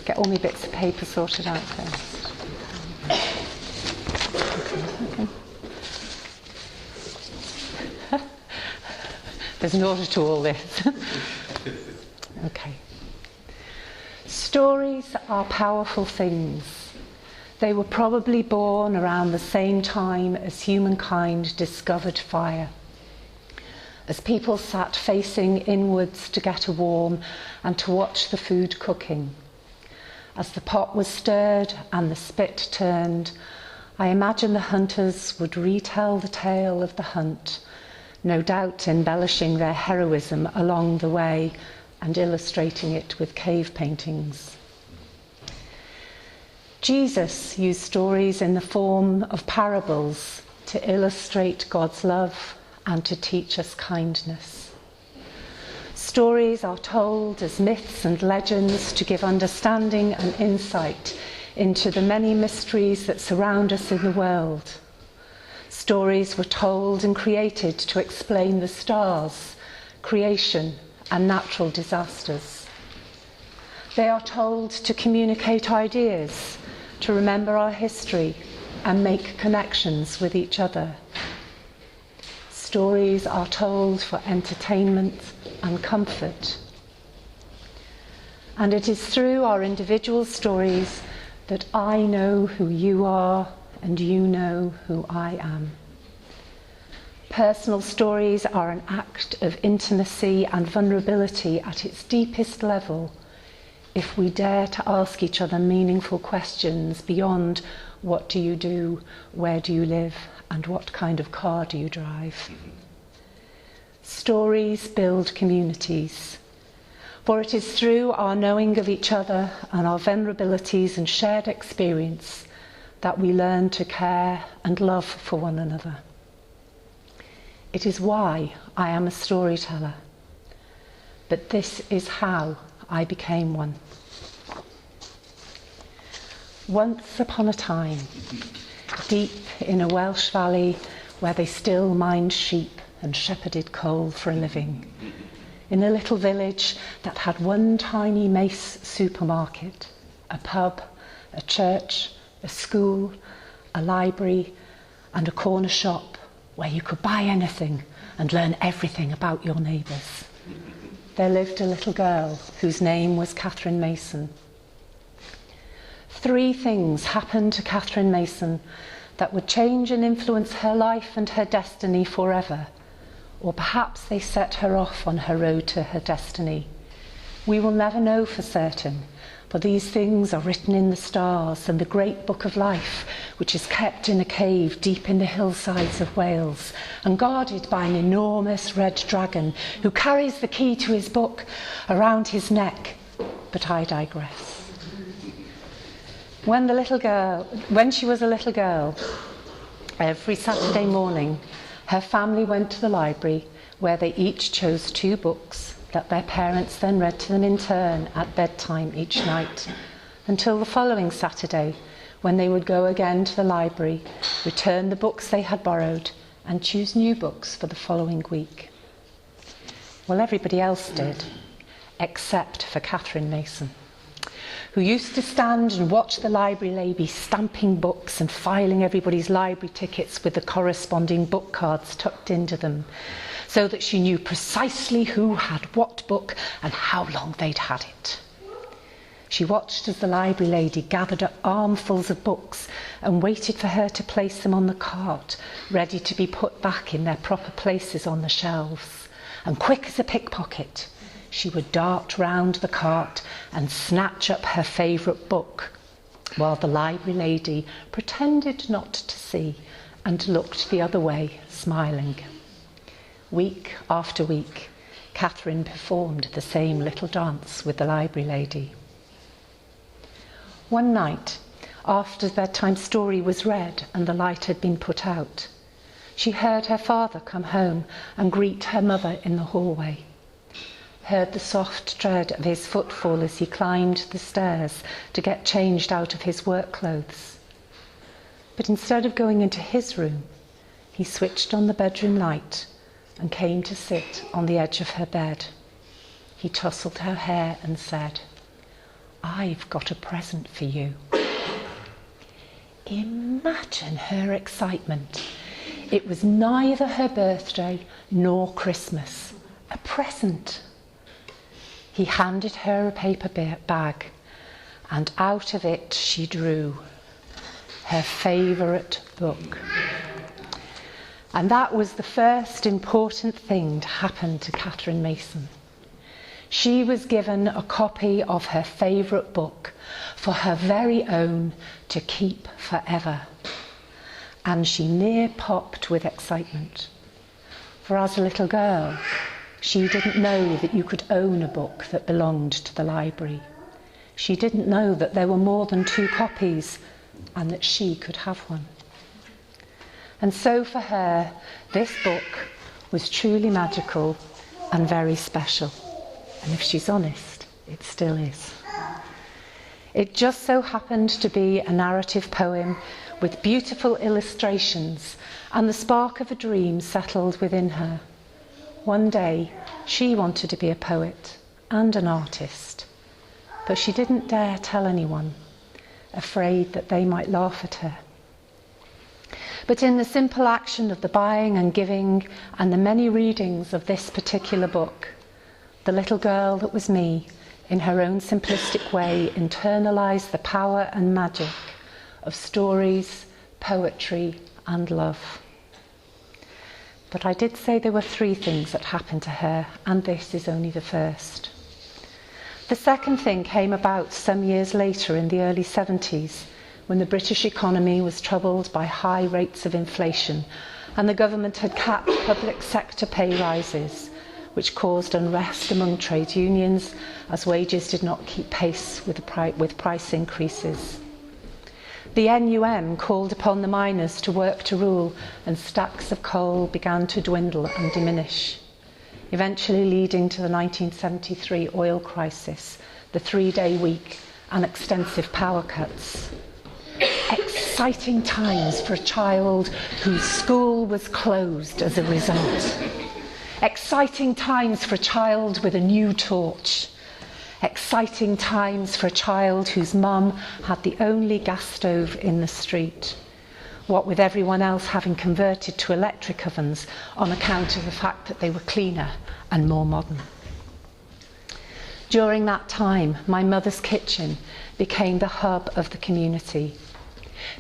get all my bits of paper sorted out first. Okay. There's an order to all this. Okay. Stories are powerful things. They were probably born around the same time as humankind discovered fire. As people sat facing inwards to get a warm and to watch the food cooking. As the pot was stirred and the spit turned, I imagine the hunters would retell the tale of the hunt, no doubt embellishing their heroism along the way and illustrating it with cave paintings. Jesus used stories in the form of parables to illustrate God's love and to teach us kindness. Stories are told as myths and legends to give understanding and insight into the many mysteries that surround us in the world. Stories were told and created to explain the stars, creation, and natural disasters. They are told to communicate ideas, to remember our history, and make connections with each other. Stories are told for entertainment and comfort. And it is through our individual stories that I know who you are and you know who I am. Personal stories are an act of intimacy and vulnerability at its deepest level, if we dare to ask each other meaningful questions beyond what do you do, where do you live, and what kind of car do you drive. Stories build communities, for it is through our knowing of each other and our vulnerabilities and shared experience that we learn to care and love for one another. It is why I am a storyteller, but this is how I became one. Once upon a time, deep in a Welsh valley where they still mined sheep and shepherded coal for a living, in a little village that had one tiny mace supermarket, a pub, a church, a school, a library, and a corner shop where you could buy anything and learn everything about your neighbours. There lived a little girl whose name was Catherine Mason. 3 things happened to Catherine Mason that would change and influence her life and her destiny forever, or perhaps they set her off on her road to her destiny. We will never know for certain, for these things are written in the stars and the great book of life, which is kept in a cave deep in the hillsides of Wales and guarded by an enormous red dragon who carries the key to his book around his neck. But I digress. When she was a little girl, every Saturday morning, her family went to the library where they each chose 2 books that their parents then read to them in turn at bedtime each night, until the following Saturday, when they would go again to the library, return the books they had borrowed, and choose new books for the following week. Well, everybody else did, except for Catherine Mason, who used to stand and watch the library lady stamping books and filing everybody's library tickets with the corresponding book cards tucked into them, so that she knew precisely who had what book and how long they'd had it. She watched as the library lady gathered up armfuls of books and waited for her to place them on the cart, ready to be put back in their proper places on the shelves. And quick as a pickpocket, she would dart round the cart and snatch up her favourite book, while the library lady pretended not to see and looked the other way, smiling. Week after week, Catherine performed the same little dance with the library lady. One night, after the bedtime story was read and the light had been put out, she heard her father come home and greet her mother in the hallway, heard the soft tread of his footfall as he climbed the stairs to get changed out of his work clothes. But instead of going into his room, he switched on the bedroom light and came to sit on the edge of her bed. He tousled her hair and said, I've got a present for you. Imagine her excitement. It was neither her birthday nor Christmas. A present. He handed her a paper bag, and out of it she drew her favourite book. And that was the first important thing to happen to Catherine Mason. She was given a copy of her favourite book for her very own to keep forever. And she near popped with excitement. For as a little girl, she didn't know that you could own a book that belonged to the library. She didn't know that there were more than 2 copies and that she could have one. And so for her, this book was truly magical and very special. And if she's honest, it still is. It just so happened to be a narrative poem with beautiful illustrations, and the spark of a dream settled within her. One day, she wanted to be a poet and an artist, but she didn't dare tell anyone, afraid that they might laugh at her. But in the simple action of the buying and giving and the many readings of this particular book, the little girl that was me, in her own simplistic way, internalised the power and magic of stories, poetry and love. But I did say there were 3 things that happened to her, and this is only the first. The second thing came about some years later in the early 70s, when the British economy was troubled by high rates of inflation and the government had capped public sector pay rises, which caused unrest among trade unions as wages did not keep pace with price increases. The NUM called upon the miners to work to rule, and stacks of coal began to dwindle and diminish, eventually leading to the 1973 oil crisis, the 3-day week and extensive power cuts. Exciting times for a child whose school was closed as a result. Exciting times for a child with a new torch. Exciting times for a child whose mum had the only gas stove in the street, what with everyone else having converted to electric ovens on account of the fact that they were cleaner and more modern. During that time, my mother's kitchen became the hub of the community.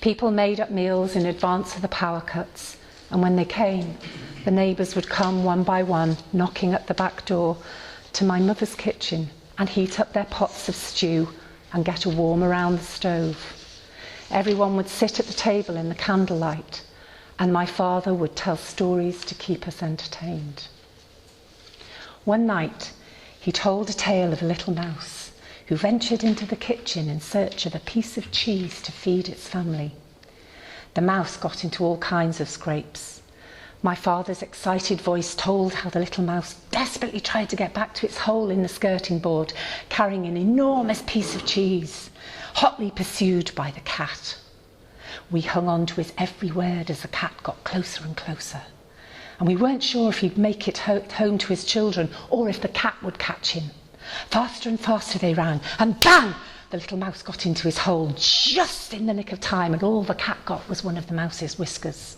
People made up meals in advance of the power cuts, and when they came, the neighbours would come one by one, knocking at the back door to my mother's kitchen and heat up their pots of stew and get a warm around the stove. Everyone would sit at the table in the candlelight, and my father would tell stories to keep us entertained. One night, he told a tale of a little mouse who ventured into the kitchen in search of a piece of cheese to feed its family. The mouse got into all kinds of scrapes. My father's excited voice told how the little mouse desperately tried to get back to its hole in the skirting board, carrying an enormous piece of cheese, hotly pursued by the cat. We hung on to his every word as the cat got closer and closer, and we weren't sure if he'd make it home to his children or if the cat would catch him. Faster and faster they ran, and bang! The little mouse got into his hole just in the nick of time, and all the cat got was one of the mouse's whiskers.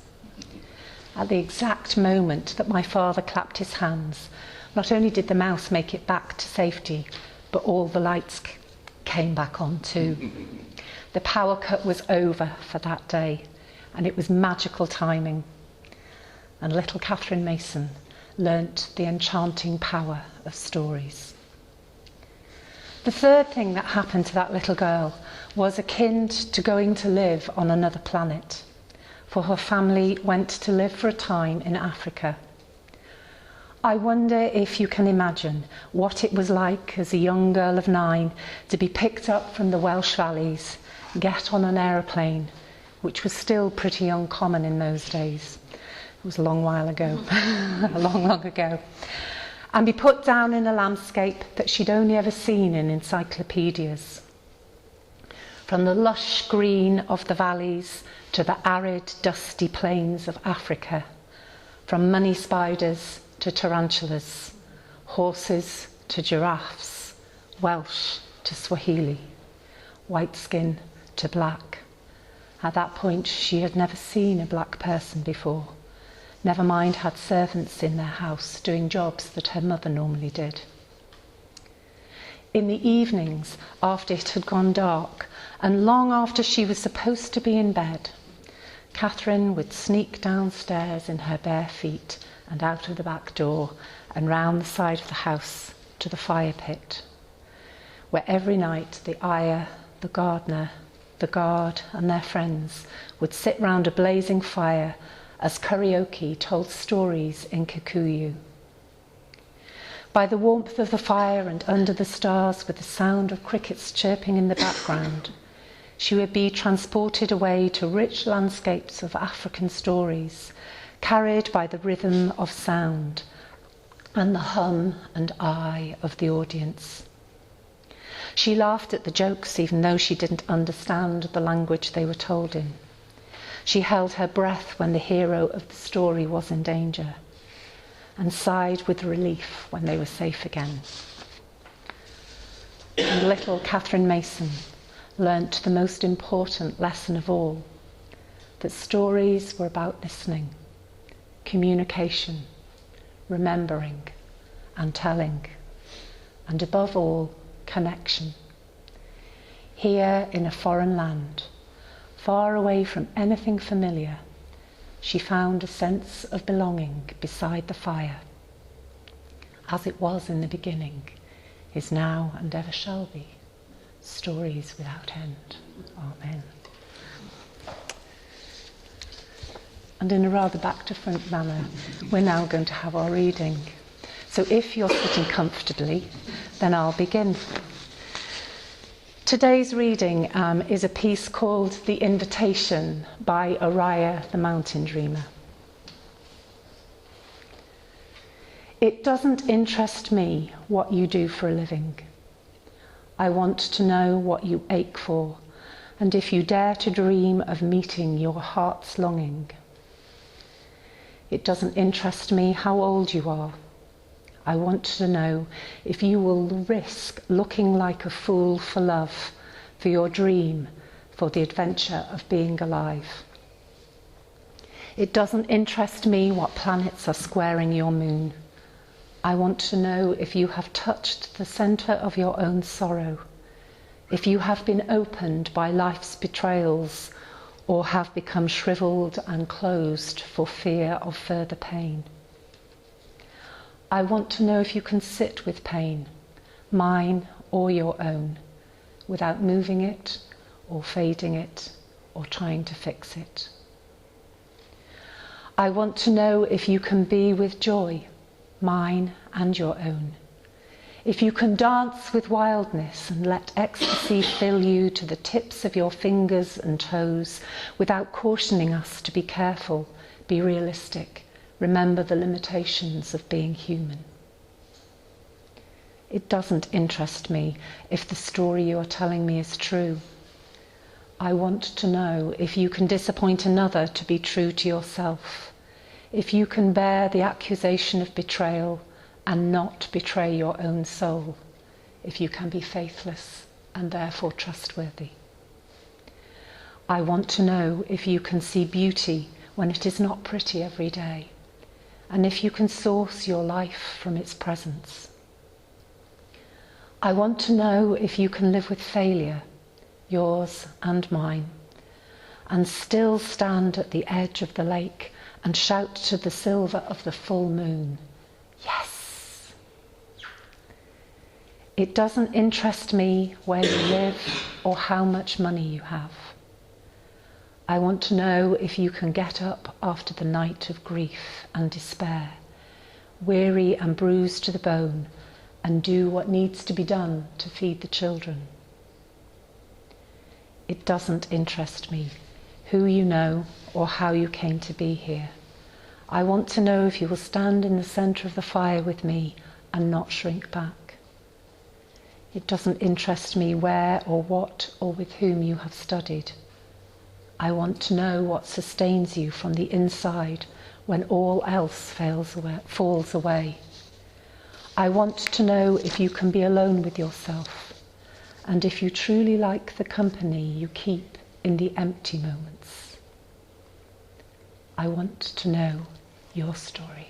At the exact moment that my father clapped his hands, not only did the mouse make it back to safety, but all the lights came back on too. The power cut was over for that day, and it was magical timing. And little Catherine Mason learnt the enchanting power of stories. The third thing that happened to that little girl was akin to going to live on another planet, for her family went to live for a time in Africa. I wonder if you can imagine what it was like as a young girl of 9 to be picked up from the Welsh valleys, get on an aeroplane, which was still pretty uncommon in those days. It was a long while ago, long ago. And be put down in a landscape that she'd only ever seen in encyclopedias. From the lush green of the valleys to the arid, dusty plains of Africa, from money spiders to tarantulas, horses to giraffes, Welsh to Swahili, white skin to black. At that point, she had never seen a black person before. Never mind had servants in their house doing jobs that her mother normally did. In the evenings, after it had gone dark, and long after she was supposed to be in bed, Catherine would sneak downstairs in her bare feet and out of the back door and round the side of the house to the fire pit, where every night the ayah, the gardener, the guard and their friends would sit round a blazing fire as karaoke told stories in Kikuyu. By the warmth of the fire and under the stars, with the sound of crickets chirping in the background, she would be transported away to rich landscapes of African stories, carried by the rhythm of sound and the hum and eye of the audience. She laughed at the jokes even though she didn't understand the language they were told in. She held her breath when the hero of the story was in danger, and sighed with relief when they were safe again. And little Catherine Mason learnt the most important lesson of all, that stories were about listening, communication, remembering and telling, and above all, connection. Here in a foreign land, far away from anything familiar, she found a sense of belonging beside the fire. As it was in the beginning, is now and ever shall be, stories without end. Amen. And in a rather back-to-front manner, we're now going to have our reading. So if you're sitting comfortably, then I'll begin. Today's reading is a piece called The Invitation by Uriah the Mountain Dreamer. It doesn't interest me what you do for a living. I want to know what you ache for, and if you dare to dream of meeting your heart's longing. It doesn't interest me how old you are. I want to know if you will risk looking like a fool for love, for your dream, for the adventure of being alive. It doesn't interest me what planets are squaring your moon. I want to know if you have touched the centre of your own sorrow, if you have been opened by life's betrayals, or have become shriveled and closed for fear of further pain. I want to know if you can sit with pain, mine or your own, without moving it or fading it or trying to fix it. I want to know if you can be with joy, mine and your own, if you can dance with wildness and let ecstasy fill you to the tips of your fingers and toes without cautioning us to be careful, be realistic, remember the limitations of being human. It doesn't interest me if the story you are telling me is true. I want to know if you can disappoint another to be true to yourself, if you can bear the accusation of betrayal and not betray your own soul, if you can be faithless and therefore trustworthy. I want to know if you can see beauty when it is not pretty every day, and if you can source your life from its presence. I want to know if you can live with failure, yours and mine, and still stand at the edge of the lake and shout to the silver of the full moon, yes! It doesn't interest me where you live or how much money you have. I want to know if you can get up after the night of grief and despair, weary and bruised to the bone, and do what needs to be done to feed the children. It doesn't interest me who you know or how you came to be here. I want to know if you will stand in the centre of the fire with me and not shrink back. It doesn't interest me where or what or with whom you have studied. I want to know what sustains you from the inside when all else falls away. I want to know if you can be alone with yourself and if you truly like the company you keep in the empty moments. I want to know your story.